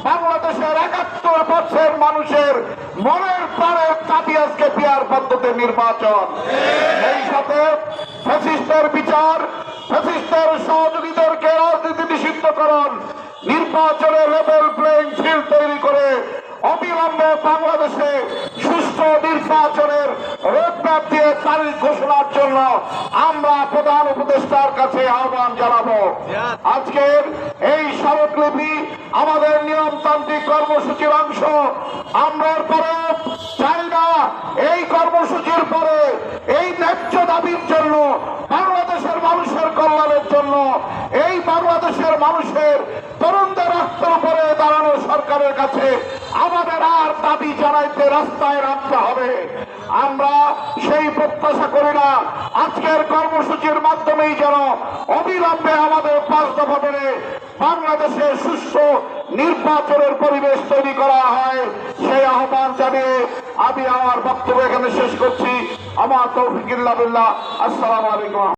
বাংলাদেশের ৭১% মানুষের মনের প্রাণের দাবি আজকে পিয়ার পদ্ধতির নির্বাচন। এই সাথে ফ্যাসিস্টের বিচার, ফ্যাসিস্টের সহযোগীদেরকে রাজনীতি নিষিদ্ধকরণ, নির্বাচনে লেভেল প্লেইং ফিল্ড তৈরি করে অবিলম্বে বাংলাদেশে সুষ্ঠু নির্বাচনের রোডম্যাপ দিয়ে তারিখ ঘোষণার জন্য আমরা প্রধান উপদেষ্টার কাছে আহ্বান জানাবো। আজকের এই স্মারকলিপি আমাদের নিয়মতান্ত্রিক কর্মসূচির অংশ। আমরা পরে চাই না এই কর্মসূচির পরে এই ন্যায্য দাবির জন্য, বাংলাদেশের মানুষের কল্যাণের জন্য, এই বাংলাদেশের মানুষের তরুণদের রাস্তার উপরে দাঁড়ানো সরকারের কাছে আমাদের আর দাবি জানাইতে রাস্তায় নামতে হবে। আমরা সেই প্রত্যাশা করি না আজকের কর্মসূচির মাধ্যমেই যেন অবিলম্বে আমাদের ৫ দফা মেনে বাংলাদেশে সুষ্ঠু নির্বাচনের পরিবেশ তৈরি করা হয়, সেই আহ্বান জানিয়ে আমি আমার বক্তব্য এখানে শেষ করছি। আমার তৌফিক ইল্লাহ বিল্লাহ। আসসালামু আলাইকুম।